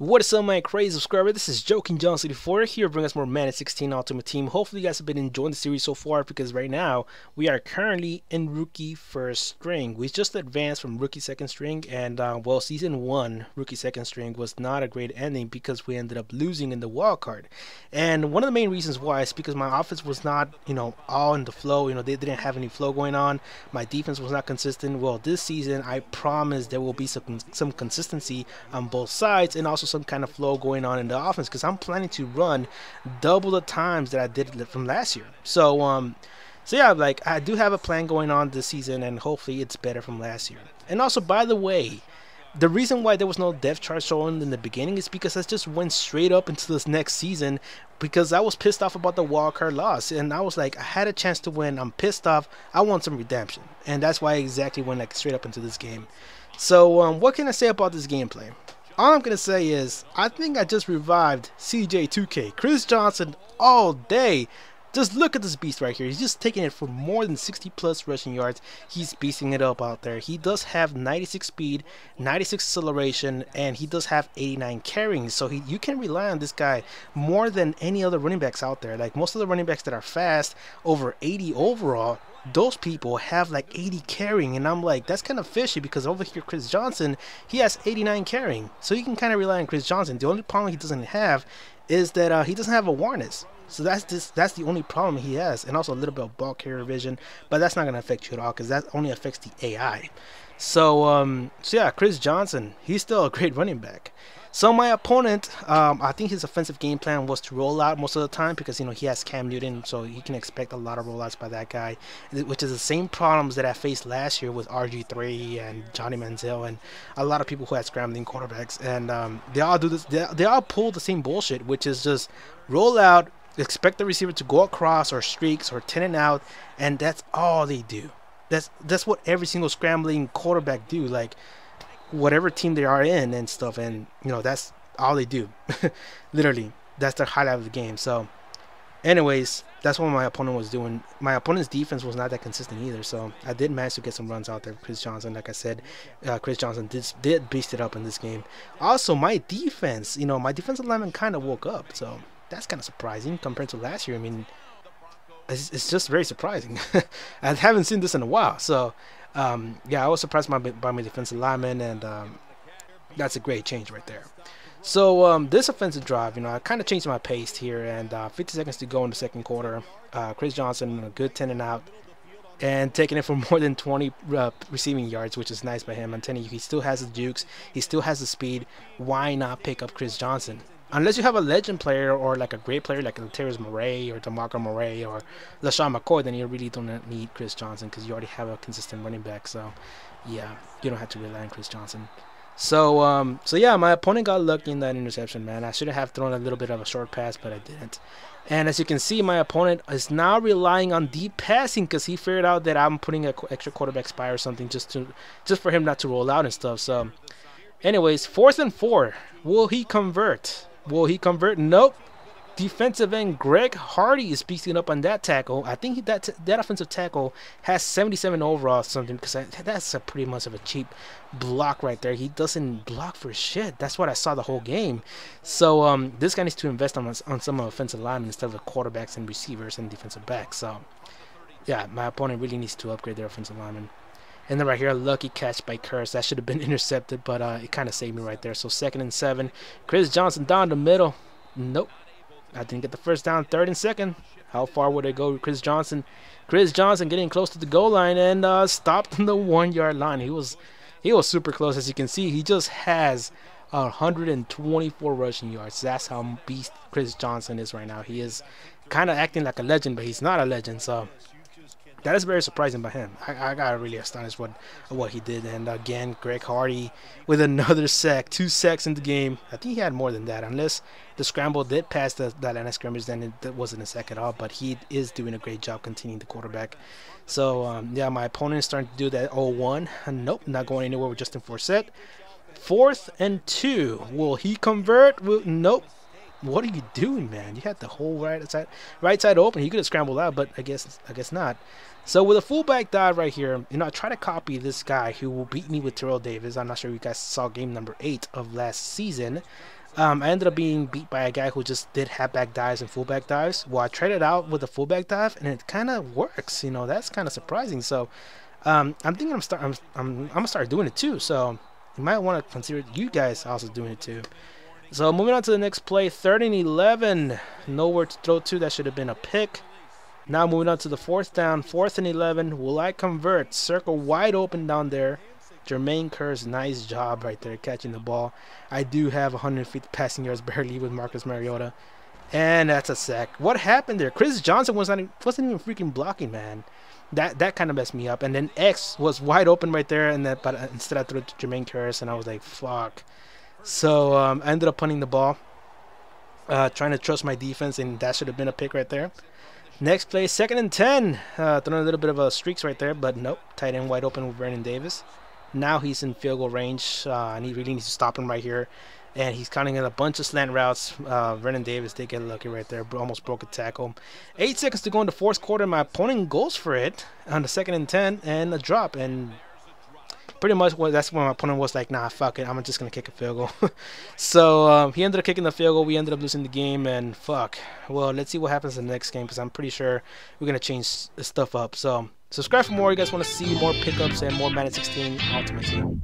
What is up, my crazy subscriber? This is Joking John 64 here to bring us more Madden 16 Ultimate Team. Hopefully you guys have been enjoying the series so far, because right now we are currently in rookie first string. We just advanced from rookie second string, and well, season 1 rookie second string was not a great ending because we ended up losing in the wild card. And one of the main reasons why is because my offense was not, all in the flow. They didn't have any flow going on. My defense was not consistent. Well, this season I promise there will be some consistency on both sides, and also some kind of flow going on in the offense, because I'm planning to run double the times that I did from last year. So yeah, like, I do have a plan going on this season, and hopefully it's better from last year. And also, by the way, the reason why there was no depth chart shown in the beginning is because I just went straight up into this next season, because I was pissed off about the wildcard loss, and I was like, I had a chance to win, I'm pissed off, I want some redemption, and that's why I exactly went like straight up into this game. So what can I say about this gameplay? All I'm going to say is, I think I just revived CJ2K. Chris Johnson all day. Just look at this beast right here. He's just taking it for more than 60 plus rushing yards. He's beasting it up out there. He does have 96 speed, 96 acceleration, and he does have 89 carrying. So you can rely on this guy more than any other running backs out there. Like, most of the running backs that are fast, over 80 overall, those people have like 80 carrying, and I'm like, that's kind of fishy, because over here Chris Johnson, he has 89 carrying. So you can kind of rely on Chris Johnson. The only problem he doesn't have is that he doesn't have awareness. So that's the only problem he has, and also a little bit of ball carrier vision, but that's not going to affect you at all, because that only affects the AI. So yeah, Chris Johnson, he's still a great running back. So my opponent, I think his offensive game plan was to roll out most of the time, because he has Cam Newton, so you can expect a lot of rollouts by that guy, which is the same problems that I faced last year with RG3 and Johnny Manziel and a lot of people who had scrambling quarterbacks, and they all do this. They all pull the same bullshit, which is just roll out, expect the receiver to go across or streaks or 10 and out, and that's all they do. That's what every single scrambling quarterback do, like whatever team they are in and stuff, and that's all they do. Literally, that's the highlight of the game. So anyways, that's what my opponent was doing. My opponent's defense was not that consistent either, so I did manage to get some runs out there. Chris Johnson, like I said, Chris Johnson did beast it up in this game. Also, my defense, my defensive lineman kind of woke up, so that's kind of surprising compared to last year. I mean, it's just very surprising. I haven't seen this in a while, so yeah, I was surprised by my defensive lineman, and that's a great change right there. So this offensive drive, I kind of changed my pace here, and 50 seconds to go in the second quarter. Chris Johnson, a good 10 and out, and taking it for more than 20 receiving yards, which is nice by him. I'm telling you, he still has the jukes, he still has the speed. Why not pick up Chris Johnson? Unless you have a legend player, or like a great player like Latavius Murray or DeMarco Murray or LaShawn McCoy, then you really don't need Chris Johnson, because you already have a consistent running back. So yeah, you don't have to rely on Chris Johnson. So yeah, my opponent got lucky in that interception, man. I should have thrown a little bit of a short pass, but I didn't. And as you can see, my opponent is now relying on deep passing, because he figured out that I'm putting an extra quarterback spy or something just for him not to roll out and stuff. So anyways, 4th and 4. Will he convert? Will he convert? Nope. Defensive end Greg Hardy is beating up on that tackle. I think that offensive tackle has 77 overall or something, because that's pretty much of a cheap block right there. He doesn't block for shit. That's what I saw the whole game. So this guy needs to invest on some offensive linemen instead of quarterbacks and receivers and defensive backs. So yeah, my opponent really needs to upgrade their offensive linemen. And then right here, a lucky catch by Curse. That should have been intercepted, but it kind of saved me right there. So 2nd and 7. Chris Johnson down the middle. Nope. I didn't get the first down. 3rd and 2nd. How far would it go with Chris Johnson? Chris Johnson getting close to the goal line, and stopped on the 1-yard line. He was super close. As you can see, he just has 124 rushing yards. That's how beast Chris Johnson is right now. He is kind of acting like a legend, but he's not a legend. So that is very surprising by him. I got really astonished what he did. And again, Greg Hardy with another sack. 2 sacks in the game. I think he had more than that. Unless the scramble did pass that line of scrimmage, then it wasn't a sack at all. But he is doing a great job containing the quarterback. So, yeah, my opponent is starting to do that 0-1. Nope, not going anywhere with Justin Forsett. 4th and 2. Will he convert? Nope. What are you doing, man? You had the whole right side open. He could have scrambled out, but I guess not. So with a fullback dive right here, I try to copy this guy who will beat me with Terrell Davis. I'm not sure if you guys saw game number 8 of last season. I ended up being beat by a guy who just did halfback dives and fullback dives. Well, I tried it out with the fullback dive, and it kind of works. You know, that's kind of surprising. So, I'm thinking I'm gonna start doing it too. So, you might want to consider you guys also doing it too. So, moving on to the next play, 3rd and 11. Nowhere to throw to. That should have been a pick. Now moving on to the 4th down, 4th and 11. Will I convert? Circle wide open down there. Jermaine Kerr's nice job right there catching the ball. I do have 150 passing yards barely with Marcus Mariota. And that's a sack. What happened there? Chris Johnson wasn't even freaking blocking, man. That kind of messed me up. And then X was wide open right there, and but instead I threw it to Jermaine Kerr, and I was like, fuck. So I ended up punting the ball, trying to trust my defense, and that should have been a pick right there. Next play, 2nd and 10. Throwing a little bit of a streaks right there, but nope. Tight end wide open with Vernon Davis. Now he's in field goal range, and he really needs to stop him right here. And he's counting in a bunch of slant routes. Vernon Davis did get lucky right there, almost broke a tackle. 8 seconds to go in the 4th quarter. My opponent goes for it on the 2nd and 10 and a drop. And pretty much that's when my opponent was like, nah, fuck it, I'm just going to kick a field goal. So he ended up kicking the field goal. We ended up losing the game, and fuck. Well, let's see what happens in the next game, because I'm pretty sure we're going to change stuff up. So subscribe for more. You guys want to see more pickups and more Madden 16 Ultimate Team.